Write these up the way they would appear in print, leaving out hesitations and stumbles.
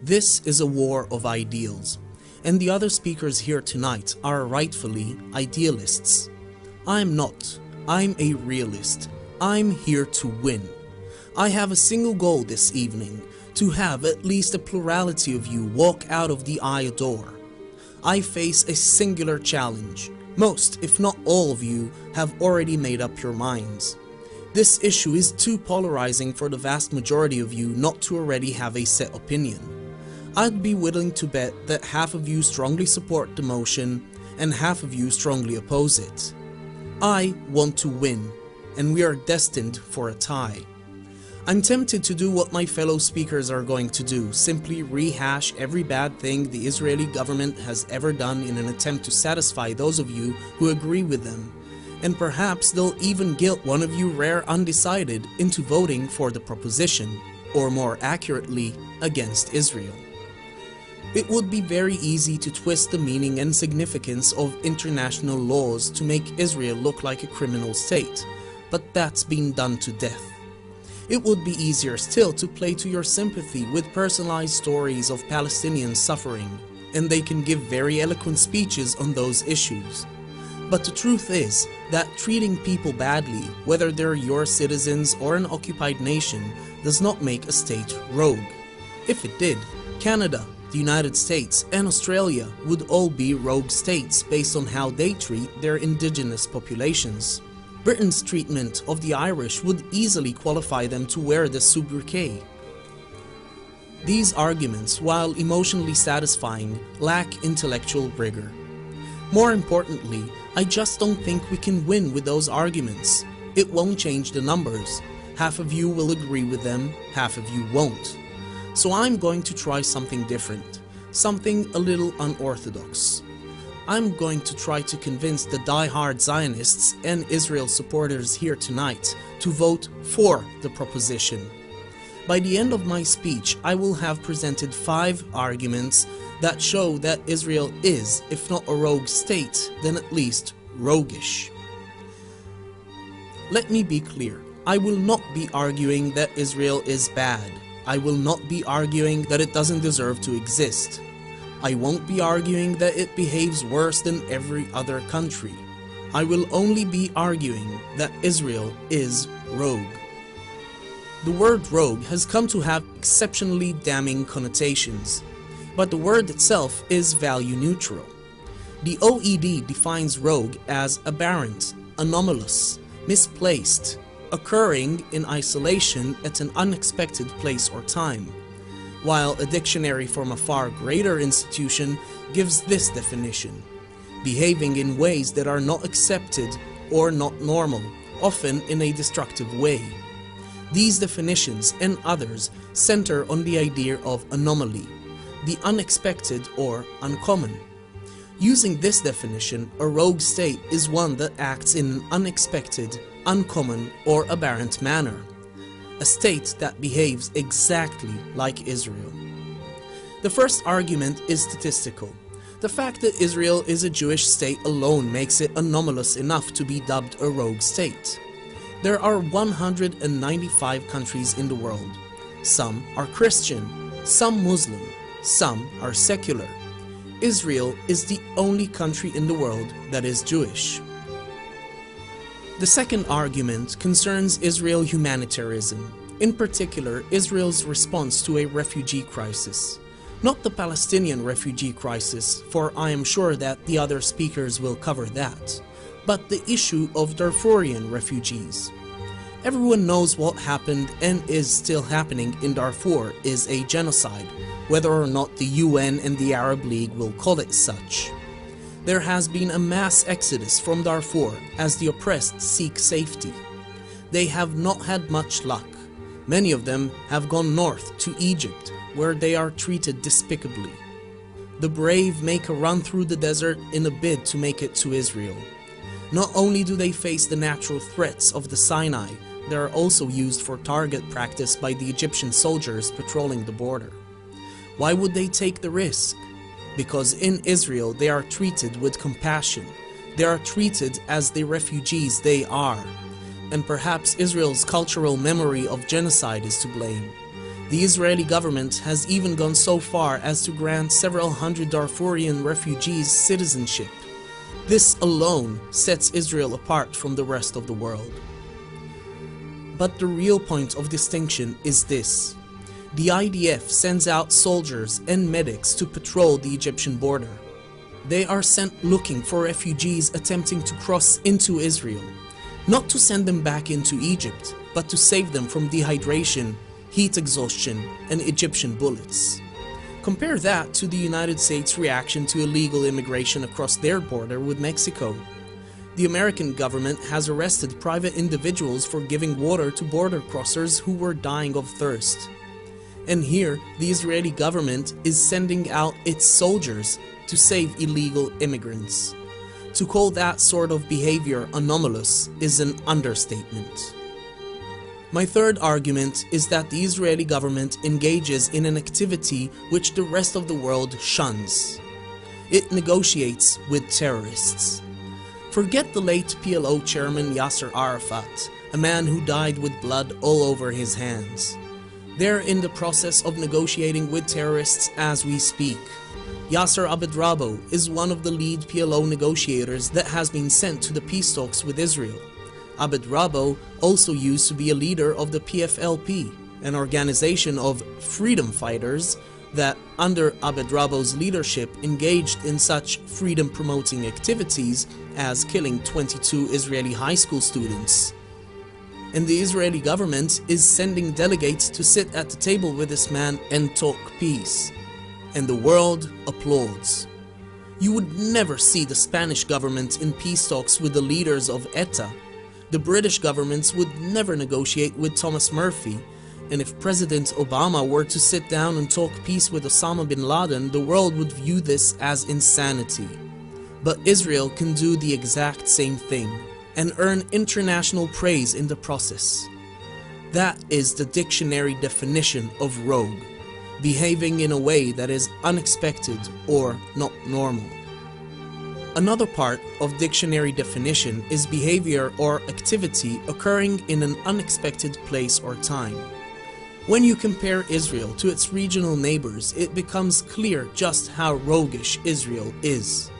This is a war of ideals, and the other speakers here tonight are rightfully idealists. I'm not. I'm a realist. I'm here to win. I have a single goal this evening, to have at least a plurality of you walk out of the I adore. I face a singular challenge. Most, if not all of you, have already made up your minds. This issue is too polarizing for the vast majority of you not to already have a set opinion. I'd be willing to bet that half of you strongly support the motion and half of you strongly oppose it. I want to win, and we are destined for a tie. I'm tempted to do what my fellow speakers are going to do, simply rehash every bad thing the Israeli government has ever done in an attempt to satisfy those of you who agree with them, and perhaps they'll even guilt one of you rare undecided into voting for the proposition, or more accurately, against Israel. It would be very easy to twist the meaning and significance of international laws to make Israel look like a criminal state, but that's been done to death. It would be easier still to play to your sympathy with personalized stories of Palestinian suffering, and they can give very eloquent speeches on those issues. But the truth is that treating people badly, whether they're your citizens or an occupied nation, does not make a state rogue. If it did, Canada, the United States, and Australia would all be rogue states based on how they treat their indigenous populations. Britain's treatment of the Irish would easily qualify them to wear the sobriquet. These arguments, while emotionally satisfying, lack intellectual rigor. More importantly, I just don't think we can win with those arguments. It won't change the numbers. Half of you will agree with them, half of you won't. So I'm going to try something different, something a little unorthodox. I'm going to try to convince the die-hard Zionists and Israel supporters here tonight to vote for the proposition. By the end of my speech, I will have presented 5 arguments that show that Israel is, if not a rogue state, then at least roguish. Let me be clear, I will not be arguing that Israel is bad. I will not be arguing that it doesn't deserve to exist. I won't be arguing that it behaves worse than every other country. I will only be arguing that Israel is rogue. The word rogue has come to have exceptionally damning connotations, but the word itself is value neutral. The OED defines rogue as aberrant, anomalous, misplaced, occurring in isolation at an unexpected place or time, while a dictionary from a far greater institution gives this definition: behaving in ways that are not accepted or not normal, often in a destructive way. These definitions and others center on the idea of anomaly, the unexpected or uncommon. Using this definition, a rogue state is one that acts in an unexpected, uncommon, or aberrant manner. A state that behaves exactly like Israel. The first argument is statistical. The fact that Israel is a Jewish state alone makes it anomalous enough to be dubbed a rogue state. There are 195 countries in the world. Some are Christian, some Muslim, some are secular. Israel is the only country in the world that is Jewish. The second argument concerns Israel humanitarianism, in particular Israel's response to a refugee crisis. Not the Palestinian refugee crisis, for I am sure that the other speakers will cover that, but the issue of Darfurian refugees. Everyone knows what happened and is still happening in Darfur is a genocide, whether or not the UN and the Arab League will call it such. There has been a mass exodus from Darfur as the oppressed seek safety. They have not had much luck. Many of them have gone north to Egypt, where they are treated despicably. The brave make a run through the desert in a bid to make it to Israel. Not only do they face the natural threats of the Sinai, they are also used for target practice by the Egyptian soldiers patrolling the border. Why would they take the risk? Because in Israel they are treated with compassion. They are treated as the refugees they are. And perhaps Israel's cultural memory of genocide is to blame. The Israeli government has even gone so far as to grant several hundred Darfurian refugees citizenship. This alone sets Israel apart from the rest of the world. But the real point of distinction is this. The IDF sends out soldiers and medics to patrol the Egyptian border. They are sent looking for refugees attempting to cross into Israel, not to send them back into Egypt, but to save them from dehydration, heat exhaustion, and Egyptian bullets. Compare that to the United States' reaction to illegal immigration across their border with Mexico. The American government has arrested private individuals for giving water to border crossers who were dying of thirst. And here, the Israeli government is sending out its soldiers to save illegal immigrants. To call that sort of behavior anomalous is an understatement. My third argument is that the Israeli government engages in an activity which the rest of the world shuns. It negotiates with terrorists. Forget the late PLO chairman Yasser Arafat, a man who died with blood all over his hands. They're in the process of negotiating with terrorists as we speak. Yasser Abed-Rabo is one of the lead PLO negotiators that has been sent to the peace talks with Israel. Abed-Rabo also used to be a leader of the PFLP, an organization of freedom fighters that, under Abed-Rabo's leadership, engaged in such freedom-promoting activities as killing 22 Israeli high school students. And the Israeli government is sending delegates to sit at the table with this man and talk peace. And the world applauds. You would never see the Spanish government in peace talks with the leaders of ETA. The British governments would never negotiate with Thomas Murphy, and if President Obama were to sit down and talk peace with Osama bin Laden, the world would view this as insanity. But Israel can do the exact same thing, and earn international praise in the process. That is the dictionary definition of rogue, behaving in a way that is unexpected or not normal. Another part of dictionary definition is behavior or activity occurring in an unexpected place or time. When you compare Israel to its regional neighbors, it becomes clear just how roguish Israel is.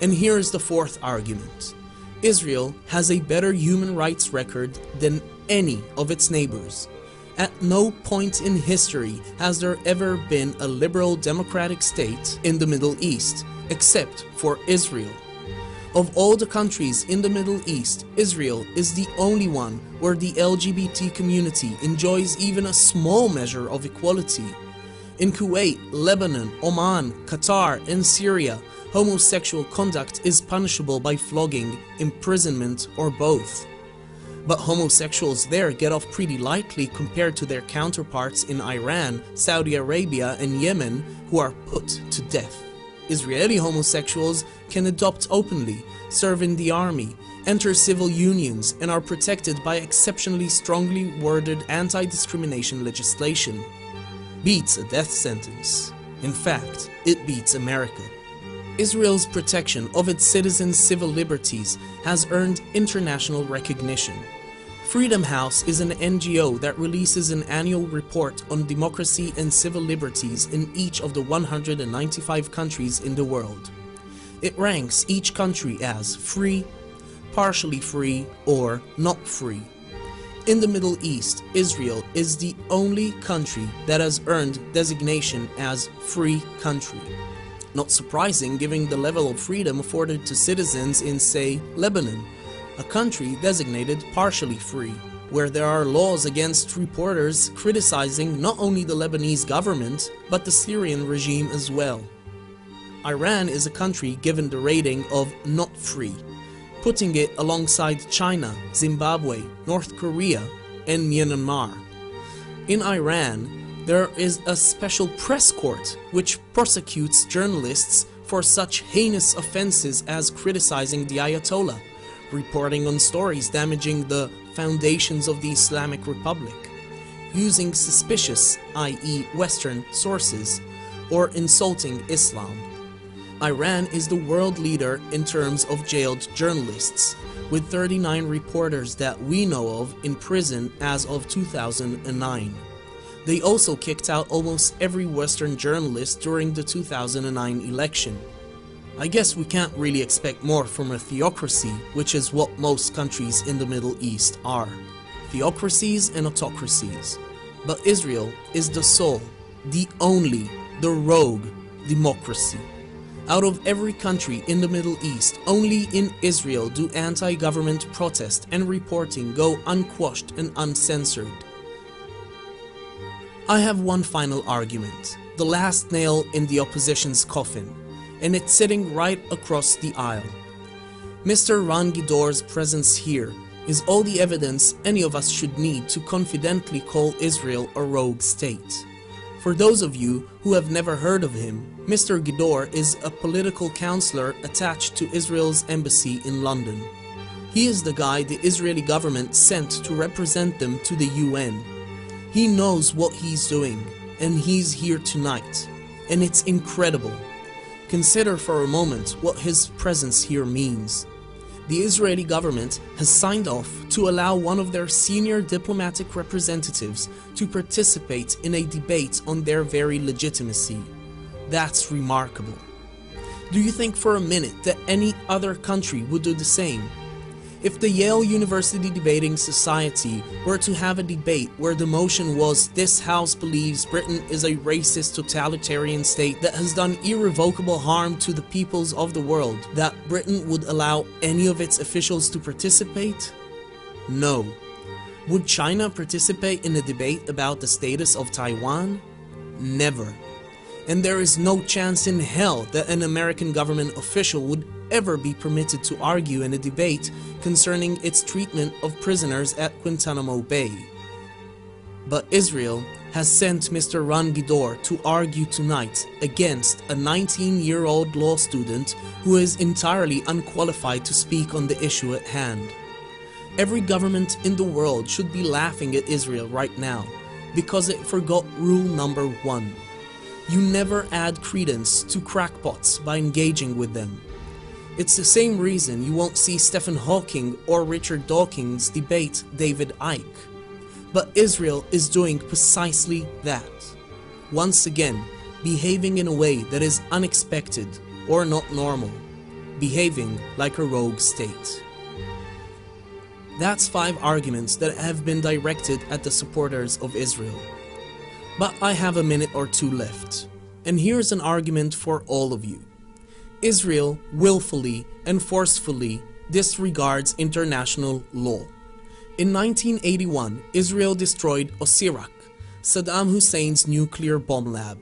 And here is the fourth argument. Israel has a better human rights record than any of its neighbors. At no point in history has there ever been a liberal democratic state in the Middle East, except for Israel. Of all the countries in the Middle East, Israel is the only one where the LGBT community enjoys even a small measure of equality. In Kuwait, Lebanon, Oman, Qatar, and Syria, homosexual conduct is punishable by flogging, imprisonment, or both. But homosexuals there get off pretty lightly compared to their counterparts in Iran, Saudi Arabia, and Yemen, who are put to death. Israeli homosexuals can adopt openly, serve in the army, enter civil unions, and are protected by exceptionally strongly worded anti-discrimination legislation. Beats a death sentence. In fact, it beats America. Israel's protection of its citizens' civil liberties has earned international recognition. Freedom House is an NGO that releases an annual report on democracy and civil liberties in each of the 195 countries in the world. It ranks each country as free, partially free, or not free. In the Middle East, Israel is the only country that has earned designation as free country. Not surprising given the level of freedom afforded to citizens in, say, Lebanon, a country designated partially free, where there are laws against reporters criticizing not only the Lebanese government, but the Syrian regime as well. Iran is a country given the rating of not free, putting it alongside China, Zimbabwe, North Korea, and Myanmar. In Iran, there is a special press court which prosecutes journalists for such heinous offenses as criticizing the Ayatollah, reporting on stories damaging the foundations of the Islamic Republic, using suspicious, i.e. Western, sources, or insulting Islam. Iran is the world leader in terms of jailed journalists, with 39 reporters that we know of in prison as of 2009. They also kicked out almost every Western journalist during the 2009 election. I guess we can't really expect more from a theocracy, which is what most countries in the Middle East are. Theocracies and autocracies. But Israel is the sole, the only, the rogue democracy. Out of every country in the Middle East, only in Israel do anti-government protest and reporting go unquashed and uncensored. I have one final argument, the last nail in the opposition's coffin, and it's sitting right across the aisle. Mr. Ran Gidor's presence here is all the evidence any of us should need to confidently call Israel a rogue state. For those of you who have never heard of him, Mr. Gidor is a political counselor attached to Israel's embassy in London. He is the guy the Israeli government sent to represent them to the UN. He knows what he's doing, and he's here tonight. And it's incredible. Consider for a moment what his presence here means. The Israeli government has signed off to allow one of their senior diplomatic representatives to participate in a debate on their very legitimacy. That's remarkable. Do you think for a minute that any other country would do the same? If the Yale University Debating Society were to have a debate where the motion was, "This House believes Britain is a racist totalitarian state that has done irrevocable harm to the peoples of the world," that Britain would allow any of its officials to participate? No. Would China participate in a debate about the status of Taiwan? Never. And there is no chance in hell that an American government official would ever be permitted to argue in a debate concerning its treatment of prisoners at Guantanamo Bay. But Israel has sent Mr. Ran Gidor to argue tonight against a 19-year-old law student who is entirely unqualified to speak on the issue at hand. Every government in the world should be laughing at Israel right now because it forgot rule number 1. You never add credence to crackpots by engaging with them. It's the same reason you won't see Stephen Hawking or Richard Dawkins debate David Icke. But Israel is doing precisely that. Once again, behaving in a way that is unexpected or not normal. Behaving like a rogue state. That's 5 arguments that have been directed at the supporters of Israel. But I have a minute or two left, and here's an argument for all of you. Israel willfully and forcefully disregards international law. In 1981, Israel destroyed Osirak, Saddam Hussein's nuclear bomb lab.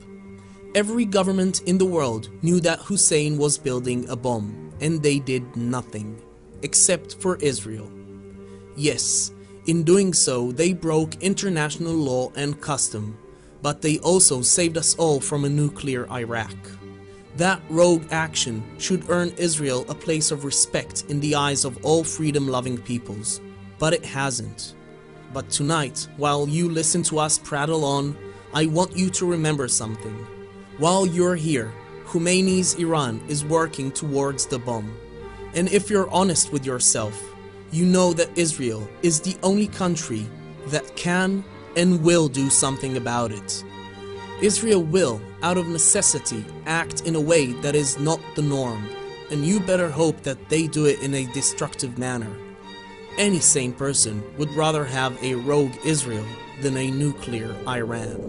Every government in the world knew that Hussein was building a bomb, and they did nothing, except for Israel. Yes, in doing so, they broke international law and custom. But they also saved us all from a nuclear Iraq. That rogue action should earn Israel a place of respect in the eyes of all freedom-loving peoples, but it hasn't. But tonight, while you listen to us prattle on, I want you to remember something. While you're here, Khomeini's Iran is working towards the bomb. And if you're honest with yourself, you know that Israel is the only country that can and will do something about it. Israel will, out of necessity, act in a way that is not the norm, and you better hope that they do it in a destructive manner. Any sane person would rather have a rogue Israel than a nuclear Iran.